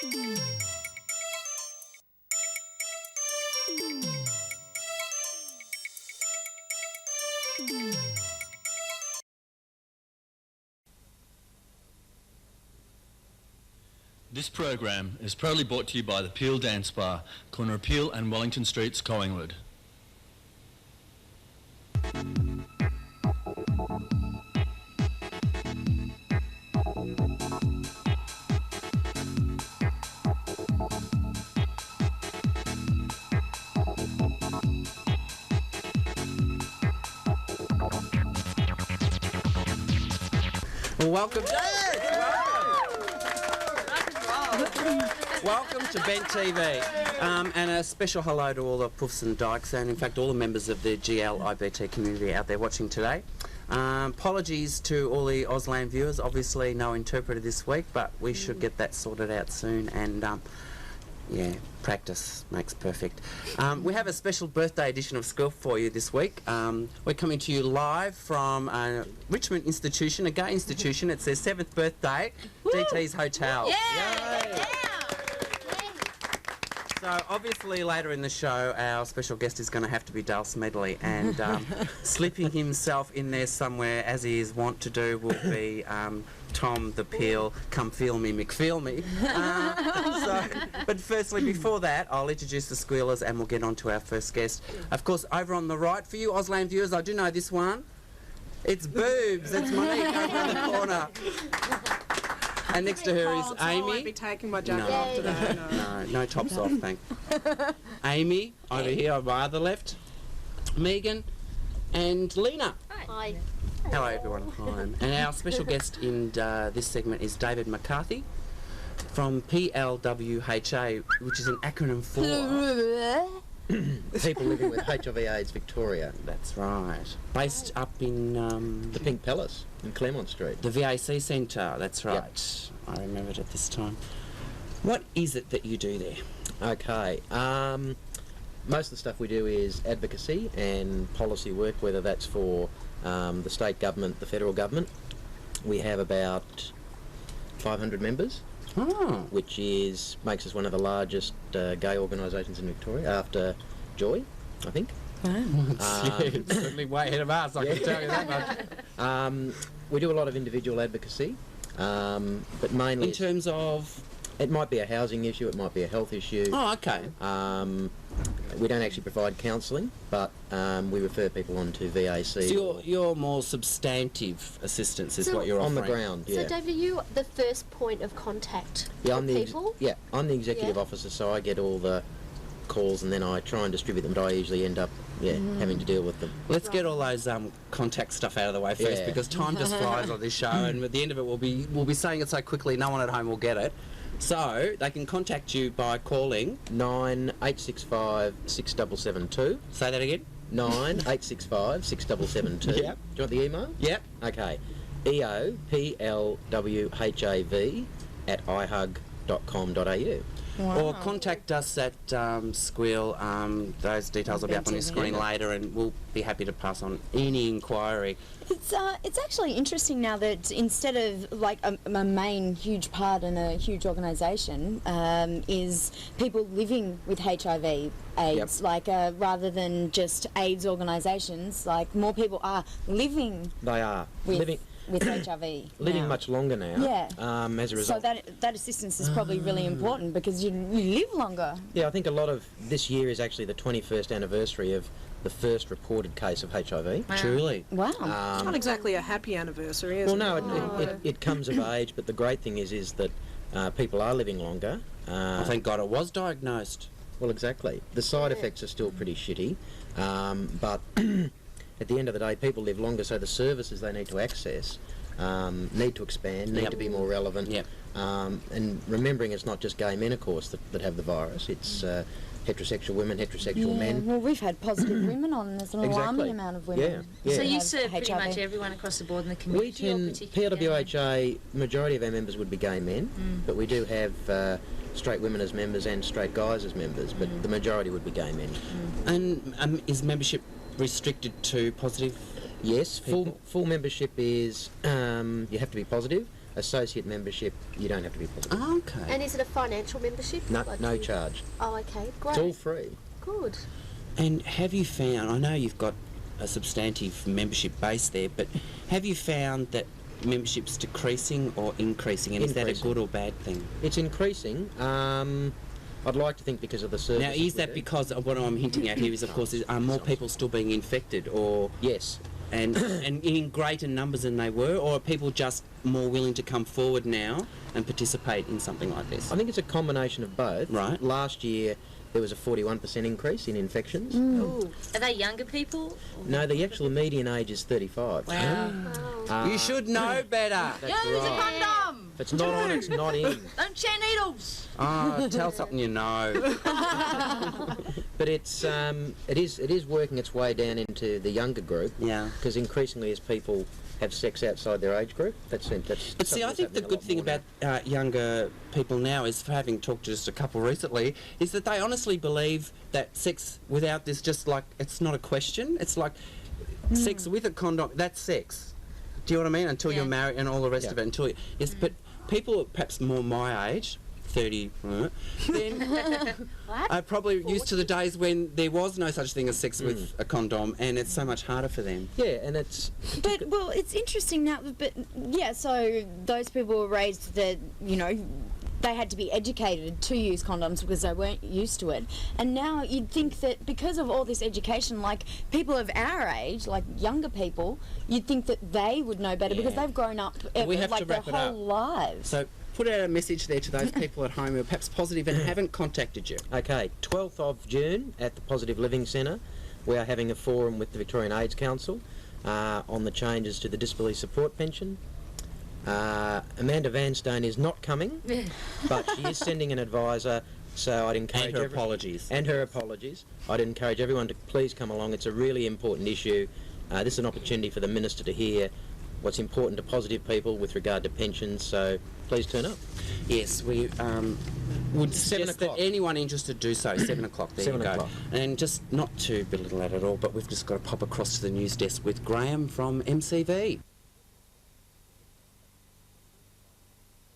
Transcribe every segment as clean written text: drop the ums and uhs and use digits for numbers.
This program is proudly brought to you by the Peel Dance Bar, corner of Peel and Wellington Streets, Collingwood. Welcome, welcome to Bent TV, and a special hello to all the puffs and dykes, and in fact all the members of the GLIBT community out there watching today. Apologies to all the Auslan viewers, obviously no interpreter this week, but we should get that sorted out soon, and yeah, practice makes perfect. We have a special birthday edition of School for you this week. We're coming to you live from Richmond Institution, a gay institution. It's their 7th birthday, DT's Hotel. Yeah. So obviously later in the show our special guest is going to have to be Dale Smedley, and slipping himself in there somewhere as he is wont to do will be Tom the Peel, come feel me, McFeeley. But firstly, before that, I'll introduce the squealers and we'll get on to our first guest. Of course, over on the right, for you Auslan viewers, I do know this one. It's Boobs. It's Monique over in the corner. And next to her is So I won't Amy. be taking my jacket off today. No tops off, thank. Amy over here on my other left. Megan and Lena. Hi. Hello everyone. Hi. And our special guest in this segment is David McCarthy from PLWHA, which is an acronym for People living with HIV/AIDS Victoria. That's right. Based up in The Pink Palace in Claremont Street. the VAC Centre. That's right. I remembered it this time. What is it that you do there? Okay. Most of the stuff we do is advocacy and policy work, whether that's for the state government, the federal government. We have about 500 members, which makes us one of the largest gay organisations in Victoria, after Joy, I think. It's certainly way ahead of us, I can tell you that much. We do a lot of individual advocacy, but mainly In terms of... it might be a housing issue, it might be a health issue. Oh, okay. We don't actually provide counselling, but we refer people on to VAC. So you're more substantive assistance is what you're on offering. the ground, yeah. So, David, are you the first point of contact Yeah, for I'm the people? I'm the executive Yeah. officer, so I get all the calls and then I try and distribute them, but I usually end up having to deal with them. Let's get all those contact stuff out of the way first, Yeah. because time just flies on this show, and at the end of it we'll be saying it so quickly no one at home will get it. So they can contact you by calling 9865 6772. Say that again. 9865 6772. Yep. Do you want the email? Yep. Okay. eoplwhav@ihug.com.au. Or contact us at Squeal. Those details will be up on your screen later, and we'll be happy to pass on any inquiry. It's actually interesting now that instead of like a main huge part in a huge organisation is people living with HIV AIDS, like rather than just AIDS organisations, like more people are living. They are with HIV. living now. much longer now. Yeah. As a result. So that assistance is probably really important because you live longer. Yeah, I think a lot of this year is actually the 21st anniversary of the first reported case of HIV. Truly. Wow. It's not exactly a happy anniversary, is Well, it? no, it comes of age, but the great thing is that people are living longer. I thank God it was diagnosed. Well, exactly. The side effects are still pretty shitty, but at the end of the day, people live longer, so the services they need to access need to expand, need to be more relevant. Yep. And remembering it's not just gay men, of course, that have the virus. It's heterosexual women, heterosexual men. Well, we've had positive women on. There's an alarming amount of women. Yeah. So you have serve pretty HIV. much everyone across the board in the We community? tend, PLWHA, majority of our members would be gay men, but we do have straight women as members and straight guys as members, but the majority would be gay men. And is membership restricted to positive? Yes, full membership is you have to be positive. associate membership, you don't have to be positive. Okay. And is it a financial membership? No, Like no you- charge. Oh, okay, great. It's all free. Good. And have you found, I know you've got a substantive membership base there, but have you found that membership's decreasing or increasing, and is that a Increasing. good or bad thing? It's increasing. I'd like to think because of the service. Now, is that because of what I'm hinting at here is, of course, are more people still being infected, or Yes. and in greater numbers than they were, or are people just more willing to come forward now and participate in something like this? I think it's a combination of both. Right. Last year, there was a 41% increase in infections. Ooh. Are they younger people? No, the actual median age is 35. Wow. You should know better. That's Use a right. condom! If it's not on, it's not in. Don't share needles! Oh, tell something you know. But it is working its way down into the younger group. Yeah. Because increasingly, as people have sex outside their age group, that's But see, something I that's think the happening a good lot thing more now. about younger people now is, for having talked to just a couple recently, is that they honestly believe that sex without this, just like, it's not a question. It's like sex with a condom, that's sex. Do you know what I mean? Until you're Yeah. married and all the rest Yeah. of it. Until you, yes, but people perhaps more my age, 30, then are probably used to the days when there was no such thing as sex with a condom, and it's so much harder for them. Yeah, and it's But, well, it's interesting now, but yeah, so those people were raised that, you know, they had to be educated to use condoms because they weren't used to it. And now you'd think that because of all this education, like people of our age, like younger people, you'd think that they would know better because Yeah. they've grown up We have like to their wrap it whole up. lives. So put out a message there to those people at home who are perhaps positive and haven't contacted you. okay. 12th of June at the Positive Living Centre, we are having a forum with the Victorian AIDS Council on the changes to the disability support pension. Amanda Vanstone is not coming, but she is sending an advisor, so I'd encourage And her apologies. And her apologies. I'd encourage everyone to please come along. It's a really important issue. This is an opportunity for the Minister to hear what's important to positive people with regard to pensions, so please turn up. Yes, we would 7 suggest that o'clock. anyone interested do so. 7 o'clock, there 7 you go. o'clock. And just not to belittle that at all, but we've just got to pop across to the news desk with Graham from MCV.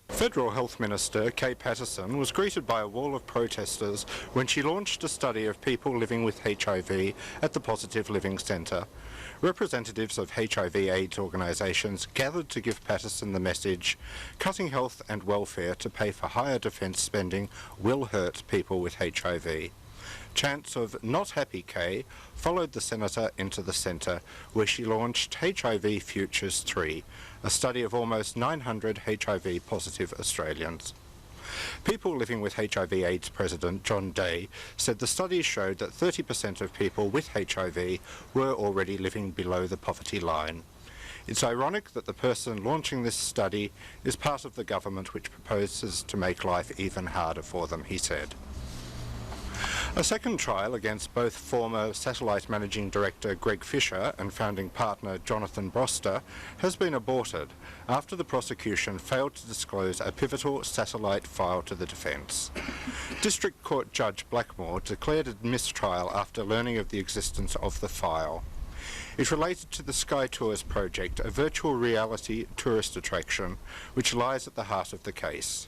Federal Health Minister Kay Patterson was greeted by a wall of protesters when she launched a study of people living with HIV at the Positive Living Centre. Representatives of HIV/AIDS organisations gathered to give Patterson the message, cutting health and welfare to pay for higher defence spending will hurt people with HIV. Chants of "Not Happy Kay" followed the Senator into the centre, where she launched HIV Futures 3, a study of almost 900 HIV-positive Australians. People Living with HIV/AIDS President John Day said the studies showed that 30% of people with HIV were already living below the poverty line. It's ironic that the person launching this study is part of the government which proposes to make life even harder for them, he said. A second trial against both former Satellite Managing Director Greg Fisher and founding partner Jonathan Broster has been aborted after the prosecution failed to disclose a pivotal satellite file to the defence. District Court Judge Blackmore declared a mistrial after learning of the existence of the file. It related to the Sky Tours project, a virtual reality tourist attraction which lies at the heart of the case.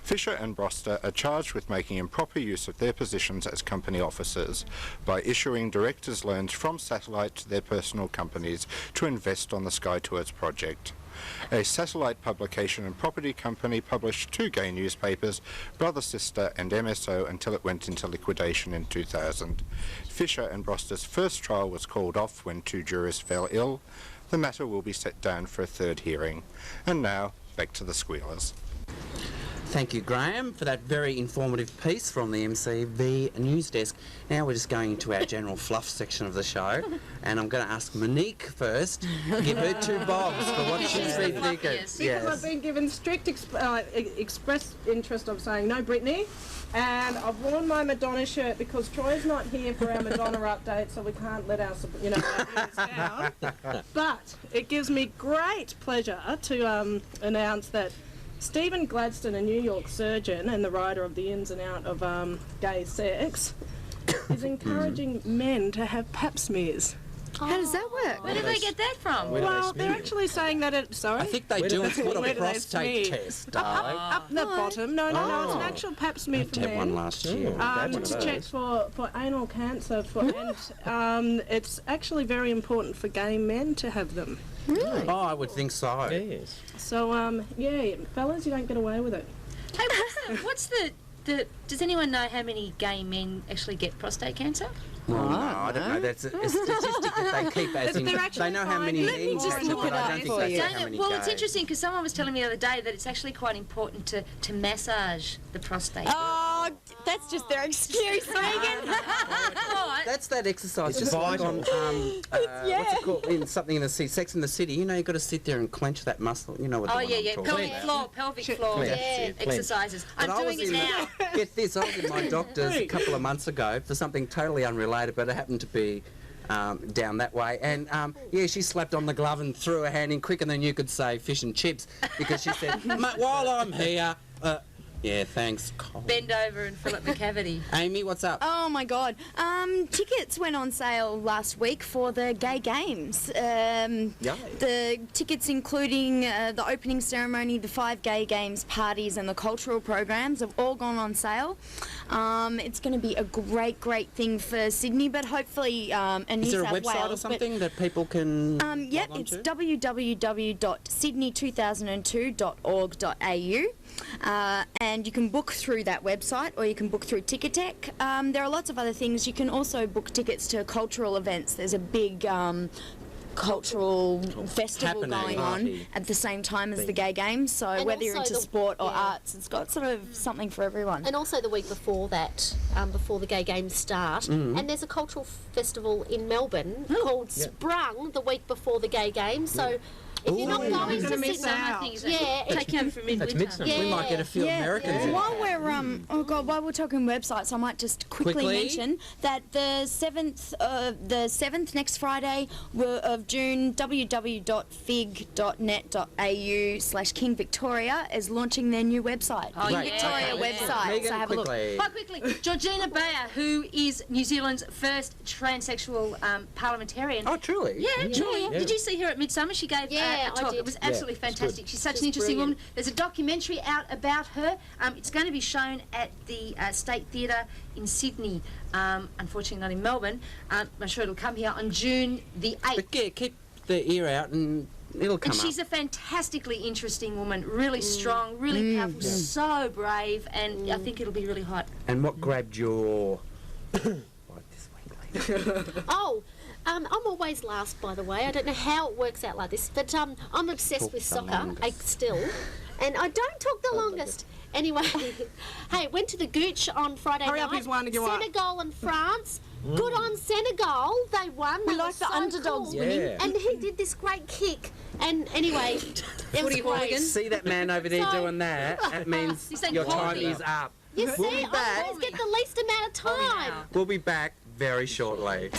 Fisher and Broster are charged with making improper use of their positions as company officers by issuing directors' loans from Satellite to their personal companies to invest on the Sky Tours project. A Satellite publication and property company published 2 gay newspapers, Brother, Sister and MSO, until it went into liquidation in 2000. Fisher and Broster's first trial was called off when 2 jurors fell ill. The matter will be set down for a 3rd hearing. And now, back to the squealers. Thank you, Graham, for that very informative piece from the MCV news desk. Now we're just going into our general fluff section of the show, and I'm going to ask Monique first to give her 2 bobs for what she's been thinking. Yes. Because I've been given strict express interest of saying no Britney, and I've worn my Madonna shirt because Troy's not here for our Madonna update, so we can't let our audience down. But it gives me great pleasure to announce that Stephen Gladstone, a New York surgeon and the writer of the ins and out of gay sex, is encouraging men to have pap smears. How does that work? Where did they get that from? Where do they Well, smear they're you? actually saying that it. Sorry. I think they Where do do it they- for where a do they prostate smear? test, darling. Up the bottom. No, it's an actual pap smear for I had one men. last year. To check for anal cancer, and it's actually very important for gay men to have them. Oh, I would think so. Yes. So, yeah, fellas, you don't get away with it. Hey, what's the does anyone know how many gay men actually get prostate cancer? Well, no, I don't know. That's a statistic that they keep as in. They're actually They know how many finding- Let me men just catch it, look but it I up don't think for they you. say how many Well, it's gay. interesting because someone was telling me the other day that it's actually quite important to massage the prostate. Oh, that's just their excuse, Megan. What? That's that exercise. It's Just like on vital. what's it called in something in the city, Sex in the City. You know, you've got to sit there and clench that muscle. You know what? Oh the one yeah, I'm yeah. talking about. Pelvic floor Clench. exercises. But I'm I doing was it in- now. Get this, I was in my doctor's a couple of months ago for something totally unrelated, but it happened to be down that way. And yeah, she slapped on the glove and threw her hand in quicker than you could say fish and chips because she said, "Mate, while I'm here, yeah, thanks, Colin." Bend over and fill up the cavity. Amy, what's up? Oh my God! Tickets went on sale last week for the Gay Games. The tickets, including the opening ceremony, the 5 Gay Games parties, and the cultural programs, have all gone on sale. It's going to be a great thing for Sydney, but hopefully, and New Is there a South website Wales. or something that people can? Yep, log on it's to? www.sydney2002.org.au. And you can book through that website, or you can book through Ticketek. There are lots of other things. You can also book tickets to cultural events. There's a big cultural festival Happening. going on Party. at the same time as the Gay Games. So And whether you're also into the- sport or yeah. arts, it's got sort of something for everyone. And also the week before that, before the Gay Games start, and there's a cultural festival in Melbourne called Sprung the week before the Gay Games. So if you're not Ooh. going You're to gonna miss Sydney, out. yeah, Take home for That's midwinter. midsummer. Yeah. We might get a few Americans in. While we're while we're talking websites, I might just quickly mention that the 7th next Friday of June, www.fig.net.au/King Victoria is launching their new website. Oh, King yeah. Victoria Okay. website. Megan, So have a look. quickly. Quite quickly, Georgina Bayer, who is New Zealand's first transsexual parliamentarian. Oh, truly? Yeah, truly. Yeah. Did you see her at Midsummer? She gave Yeah, a talk. I did. It was absolutely Yeah, it's fantastic. She's such She's an interesting brilliant. woman. There's a documentary out about her. It's going to be shown at the State Theatre in Sydney. Unfortunately, not in Melbourne. I'm sure it'll come here on June the 8th. But yeah, keep the ear out and it'll come And she's up. a fantastically interesting woman, really strong, really powerful, so brave, and I think it'll be really hot. And what grabbed your... Right this way, lady. Oh, I'm always last, by the way. I don't know how it works out like this, but I'm obsessed Talk with the soccer, longest. still, and I don't talk the longest. Anyway, hey, went to the Gooch on Friday Hurry night. up, he's winding you up. Senegal and France. Good on Senegal. They won. We They like were the so underdogs cool. winning. Yeah. And he did this great kick. And anyway, it was Footy great. hooligans. See that man over there So- doing that? That means He's saying your time quality. is up. You We'll see, be back. I always get the least amount of time. now. We'll be back very shortly.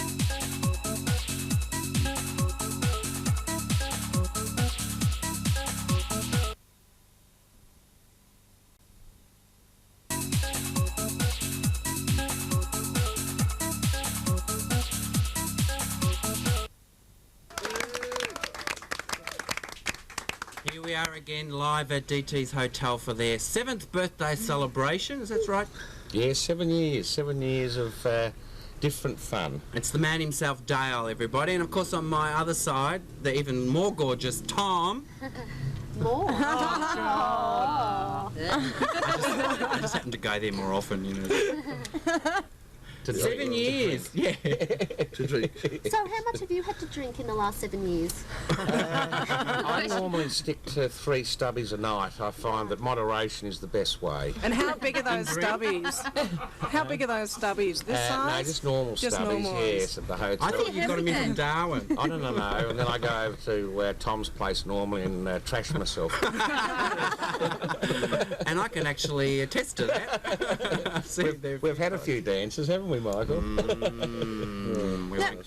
Here we are again live at DT's Hotel for their 7th birthday celebration. Is that right? Yeah, 7 years. 7 years of different fun. It's the man himself, Dale, everybody. And of course on my other side, the even more gorgeous Tom. More. I just happen to go there more often, you know. 7 years. Yeah. So how much have you had to drink in the last 7 years? I normally stick to 3 stubbies a night. I find that moderation is the best way. And how big are those stubbies? How big are those stubbies? This No, size? just normal Just stubbies, normal yes, at the hotel. I thought you got them in from Darwin. Oh, no. And then I go over to Tom's place normally and trash myself. And I can actually attest to that. See, We've had a few dances, haven't we? we, Michael?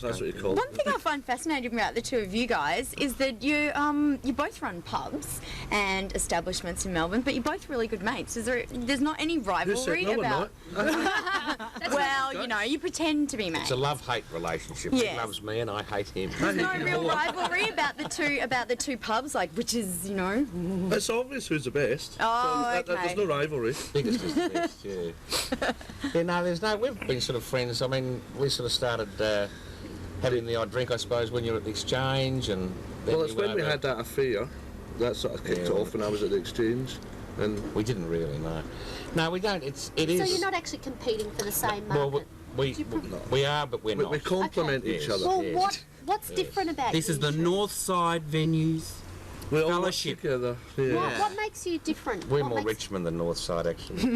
That's what you call One it. thing I find fascinating about the two of you guys is that you both run pubs and establishments in Melbourne, but you're both really good mates. There's not any rivalry no, we're about... Well, you know, you pretend to be mates. It's a love-hate relationship. Yes. He loves me and I hate him. There's no real rivalry about the two pubs, like which is, you know. It's obvious who's the best. Oh, So there's no rivalry. Biggest is the best, yeah. Yeah, no, there's no... We've been sort of friends. I mean, we sort of started having the odd drink, I suppose, when you were at the Exchange, and... then Well, it's you when went we over- had that affair that sort of kicked it off when I was at the Exchange. And We didn't really, no. No, we don't. It So is... you're not actually competing for the same Well, market? we are, but we're not. we complement Okay. each other. Well, Yes. what's different about This you is the two? North Side venues. We all work Fellowship. together. Yeah. What makes you different? We're What more makes- Richmond than Northside, actually.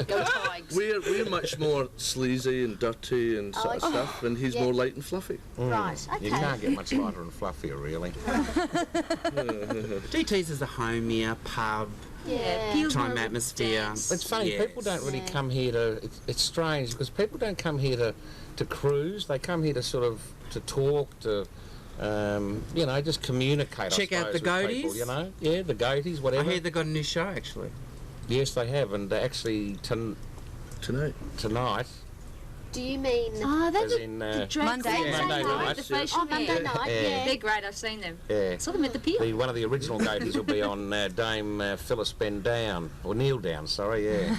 Go Tigers. We're much more sleazy and dirty and sort of okay. stuff, and he's Yeah. more light and fluffy. Right, okay. You can't get much lighter and fluffier, really. DT's is a homier pub, Yeah. time atmosphere. It's funny, Yes. people don't really come here to... It's strange, because people don't come here to cruise. They come here to sort of... to talk, to... you know, just communicate, Check I out the suppose, with people, Goaties? you know? Yeah, the Goaties, I whatever. hear they got a new show actually. Yes, they have, and actually Tonight. tonight, Do you mean... Oh, as that's in... the drag Monday queens, Yeah, Monday right? night, The yeah. facial Oh, Monday hair. night, Yeah. yeah. They're great, I've seen them. yeah. Saw them at the pier. One of the original Goaties will be on Dame Phyllis Ben Down, or Neil Down, sorry, yeah.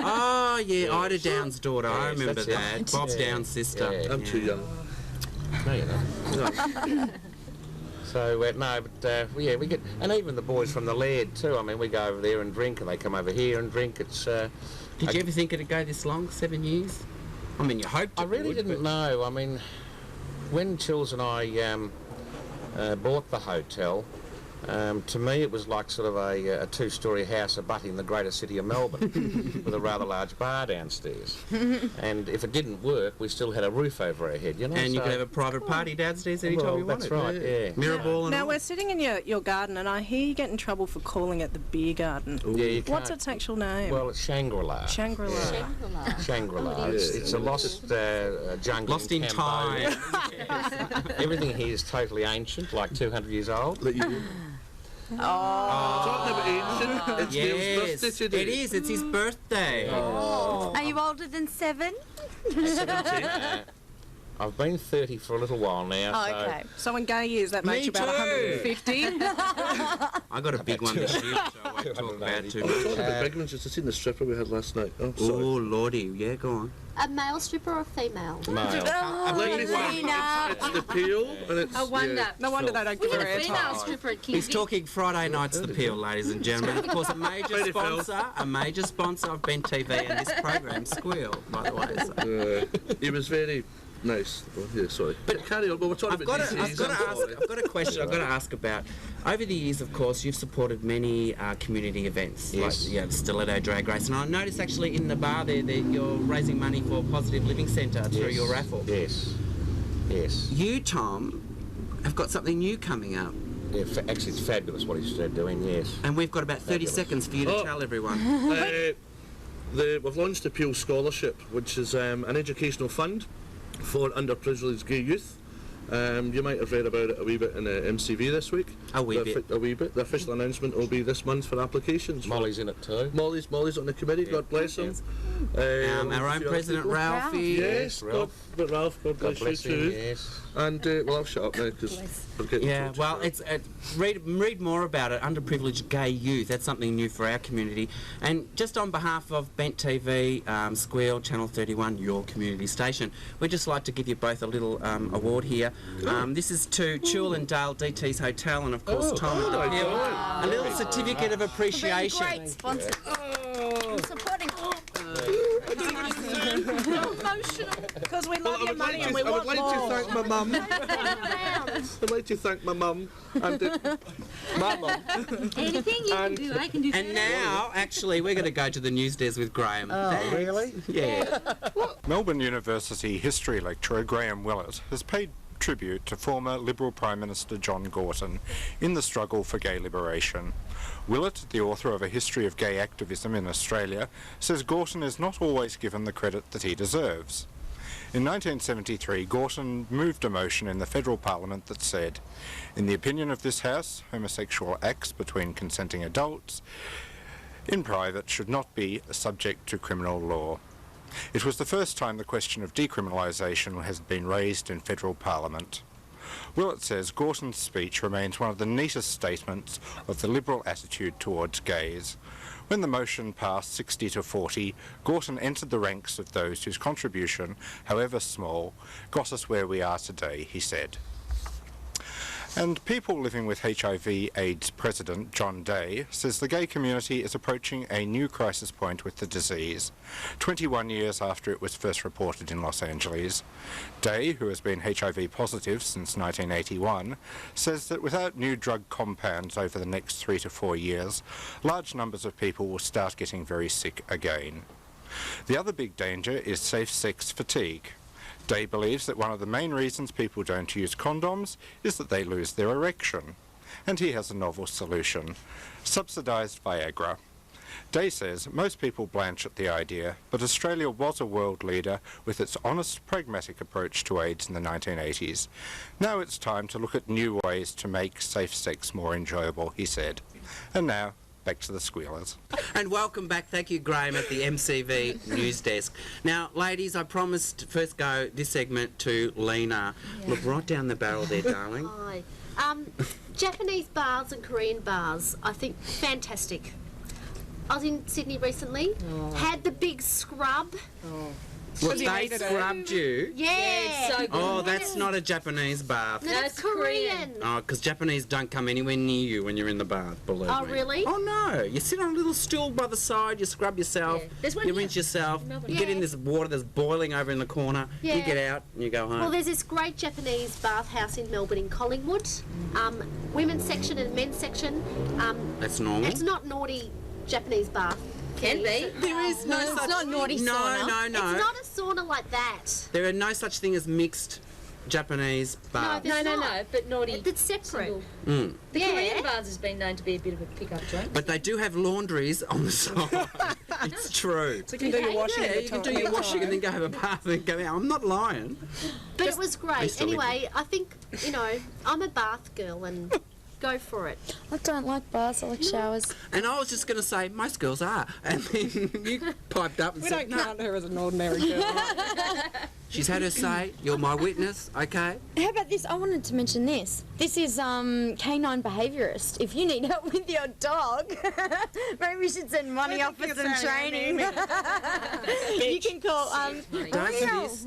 Oh yeah, Yes. Ida Down's daughter. I Yes, remember that's it. that. Bob Yeah. Down's sister. Yeah. I'm too young. No, you're not. So, no, but, yeah, we get... And even the boys from the Laird, too. I mean, we go over there and drink, and they come over here and drink. It's... Did you ever think it'd go this long? 7 years? I mean, you hoped I it really would, didn't but- know. I mean, when Chills and I bought the hotel, to me it was like sort of a two-storey house abutting the greater city of Melbourne with a rather large bar downstairs. And if it didn't work, we still had a roof over our head, you know. And you so- could have a private party downstairs anytime you that's wanted. right, yeah. Mirrorball and Now all. we're sitting in your garden, and I hear you get in trouble for calling it the beer garden. Yeah, you What's can't- its actual name? Well, it's Shangri-La. Shangri-La. Shangri-La. Shangri-La. Oh, it It's, is. it's a lost jungle Lost in Cambodia. time. Everything here is totally ancient, like 200 years old. Like you. Talking about ancient, it's Neil's Yes, birthday today. it is. It's his birthday. Are you older than 7? I've been 30 for a little while now, Oh, so... okay. So in gay years, that makes Me you about too. 150. I got a big one this year, so I won't talk about it too Talking much. about big ones, just seen the stripper we had last night. Oh, Oh, sorry. lordy. Yeah, go on. A male stripper or a female? Male. Oh, Like this one, Nina. it's the peel, and it's... I wonder. Yeah. No wonder they don't We give had her a female airtime. stripper at He's Kingsby. talking Friday night's the peel, ladies and gentlemen. Of course, a major sponsor of Ben TV and this program, Squeal, by the way. So. He was very nice. Oh, yeah, sorry. But carry on. Well, we're talking I've about got DCs. I've got a question I've got to ask about. Over the years, of course, you've supported many community events, Yes. like the Stiletto Drag Race, and I noticed actually in the bar there that you're raising money for Positive Living Centre through Yes. your raffle. Yes. Yes. You, Tom, have got something new coming up, Yeah, actually, it's fabulous what he's doing, yes. and we've got about 30 Fabulous. seconds for you to Oh. tell everyone. We've launched the Peel Scholarship, which is an educational fund for underprivileged gay youth. You might have read about it a wee bit in MCV this week. A wee bit. A wee bit. The official announcement will be this month for applications. Molly's in it too. Molly's on the committee. God bless him. Our own President Ralphie. Yes, Ralph. Ralph. God God bless bless you him, too. yes. And well, I'll shut up now because we're getting Yeah, talked well, about. it's read more about it. Underprivileged gay youth. That's something new for our community. And just on behalf of Bent TV, Squeal, Channel 31, your community station, we'd just like to give you both a little award here. This is to Chul and Dale DT's Hotel, and of course Tom at the Peel. A little certificate of appreciation. Great sponsors. Supporting. Because we love your money and we I would want like more. to thank my mum. I'd like to thank my mum and my mum. Anything you can do, I can do. And now, actually, we're going to go to the news desk with Graham. Oh, really? Yeah. Melbourne University history lecturer Graham Willett has paid tribute to former Liberal Prime Minister John Gorton in the struggle for gay liberation. Willett, the author of A History of Gay Activism in Australia, says Gorton is not always given the credit that he deserves. In 1973, Gorton moved a motion in the federal parliament that said, "In the opinion of this House, homosexual acts between consenting adults in private should not be subject to criminal law." It was the first time the question of decriminalisation has been raised in federal parliament. Willett says Gorton's speech remains one of the neatest statements of the Liberal attitude towards gays. When the motion passed 60 to 40, Gorton entered the ranks of those whose contribution, however small, got us where we are today, he said. And People Living with HIV/AIDS President John Day says the gay community is approaching a new crisis point with the disease, 21 years after it was first reported in Los Angeles. Day, who has been HIV positive since 1981, says that without new drug compounds over the next 3 to 4 years, large numbers of people will start getting very sick again. The other big danger is safe-sex fatigue. Day believes that one of the main reasons people don't use condoms is that they lose their erection. And he has a novel solution: subsidised Viagra. Day says most people blanch at the idea, but Australia was a world leader with its honest, pragmatic approach to AIDS in the 1980s. Now it's time to look at new ways to make safe sex more enjoyable, he said. And now, back to the squealers. And welcome back. Thank you, Graham, at the MCV News Desk. Now, ladies, I promised to first go this segment to Lena. Yeah. Look right down the barrel there, darling. Hi. Japanese bars and Korean bars, I think fantastic. I was in Sydney recently, had the big scrub. What, they scrubbed you? Yeah. it's so good. Oh, that's not a Japanese bath. No, that's Korean. Oh, because Japanese don't come anywhere near you when you're in the bath, believe me. Oh, really? Oh, no. You sit on a little stool by the side, you scrub yourself, Yeah. There's one you here. rinse yourself, Melbourne. you get in this water that's boiling over in the corner, you Yeah. get out and you go home. Well, there's this great Japanese bathhouse in Melbourne in Collingwood. Women's section and men's section. That's normal. It's not naughty Japanese bath. Can be. There is no it's such... not naughty no, sauna. No, It's no. not a sauna like that. There are no such thing as mixed Japanese baths. there's No, not. but naughty. It's separate. The Yeah. Korean bars has been known to be a bit of a pick-up joint. But they do have laundries on the side. It's true. So you can do your washing. Yeah, at you can the do your time. washing and then go have a bath and go out. I'm not lying. But it was I great. used to live Anyway, I think, I'm a bath girl and go for it. I don't like baths, I like showers. And I was just going to say, most girls are. And then you piped up and We said, don't no, count her as an ordinary girl. she's had her say, you're my witness, okay? How about this? I wanted to mention this. This is canine behaviourist. If you need help with your dog, maybe we should send money off for some training. You can call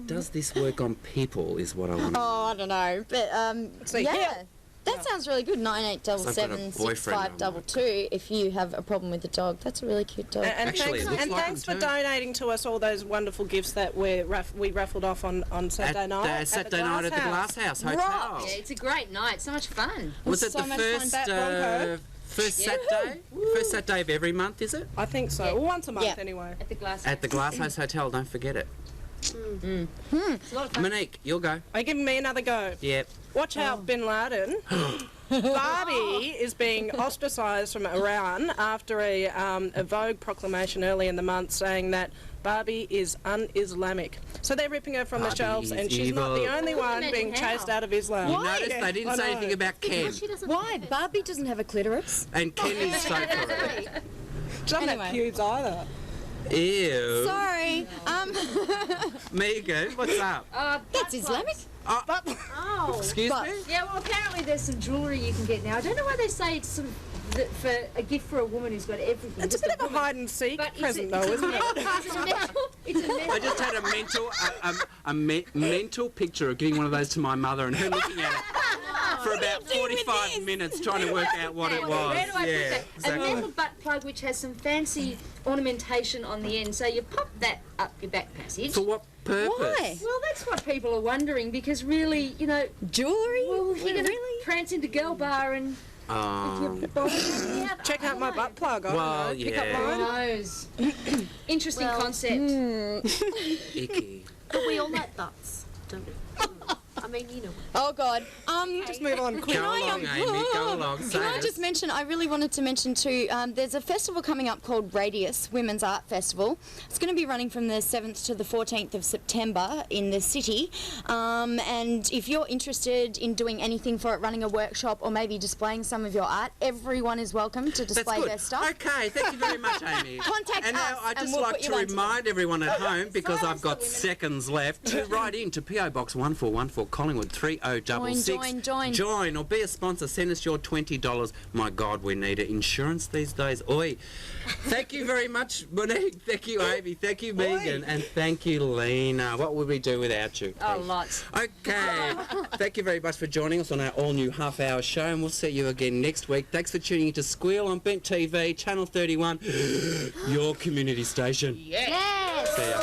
Does this work on people is what I want to Oh, I don't know, but So, yeah. yeah. That sounds really good. 9877 6522. If you have a problem with the dog, that's a really cute dog. And Actually, it thanks, looks and like thanks them for too. donating to us all those wonderful gifts that we raffled off on Saturday night. At Saturday night at the Glass House Hotel. Right. Yeah, it's a great night. So much fun. Was it so the much fun. first That Bronco. first Saturday? First Saturday of every month, is it? I think so. Yeah. Well, once a month Yeah. anyway. At the glass. At the Glass House Hotel, don't forget it. It's a lot of fun. Monique, you'll go. Are you giving me another go? Yep. Watch out, Bin Laden. Barbie is being ostracised from Iran after a Vogue proclamation early in the month saying that Barbie is un-Islamic. So they're ripping her from the Barbie shelves, is and she's not the evil. only one Imagine being how. chased out of Islam. You noticed they didn't I say know. anything about Ken. Because she doesn't Why? have it. Barbie doesn't have a clitoris. And Ken is so correct. Exactly. She doesn't have Anyway. pubes either. Ew. Sorry. Megan, what's up? That's Islamic. Oh. Excuse But- me? Yeah, well, apparently there's some jewellery you can get now. I don't know why they say it's sort of for a gift for a woman who's got everything. It's a Just bit of a woman. hide and seek But present, though, isn't it? It's a metal. It's a metal. I just had a mental picture of giving one of those to my mother and her looking at it for about 45 minutes trying to work out what it was. Where do I Yeah, put that? exactly. A metal butt plug which has some fancy ornamentation on the end. So you pop that up your back passage. For what purpose? Why? Well, that's what people are wondering because really, Jewellery? well, you're going to Really? prance into girl bar and your body hanging out. Check out my butt plug. I Well, don't know. Pick up yeah. Who mine. knows? Interesting Well, concept. Icky. But we all like butts, don't we? I mean, you know. Oh God. Just move on quick. Can Go along, Amy. Go along. Can I just mention, I really wanted to mention too, there's a festival coming up called Radius Women's Art Festival. It's going to be running from the 7th to the 14th of September in the city. And if you're interested in doing anything for it, running a workshop or maybe displaying some of your art, everyone is welcome to display their stuff. Okay, thank you very much, Amy. Contact and us now I'd and just we'll like put to you onto remind everyone at home, because I've got seconds left, to write in to PO Box 1414 Collingwood 3066. Join or be a sponsor. Send us your $20. My God, we need it. Insurance these days. Oi. Thank you very much, Monique. Thank you, Amy. Thank you, Megan. And thank you, Lena. What would we do without you? Oh, lots. Okay. Thank you very much for joining us on our all-new half-hour show, and we'll see you again next week. Thanks for tuning into Squeal on Bent TV, Channel 31, your community station. Yes. See ya.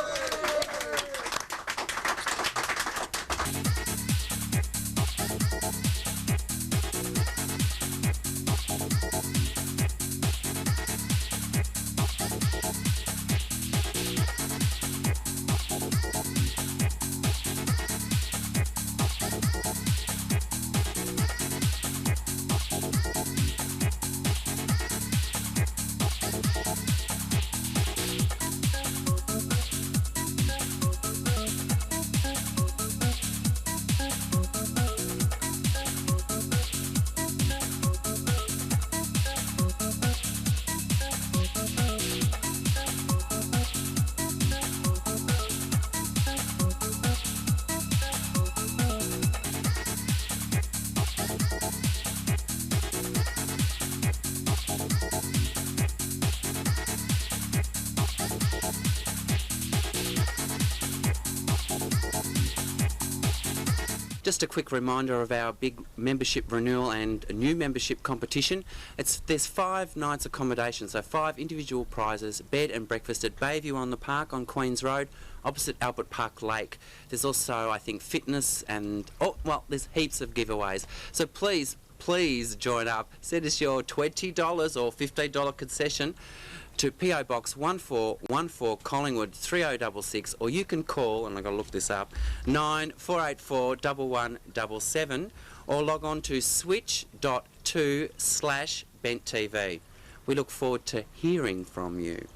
Just a quick reminder of our big membership renewal and a new membership competition. There's 5 nights accommodation, so 5 individual prizes, bed and breakfast at Bayview on the Park on Queen's Road, opposite Albert Park Lake. There's also, I think, fitness and, oh, well, there's heaps of giveaways. So please join up. Send us your $20 or $15 concession to PO Box 1414 Collingwood 3066, or you can call, and I've got to look this up, 9484 1177, or log on to switch.to/BentTV. We look forward to hearing from you.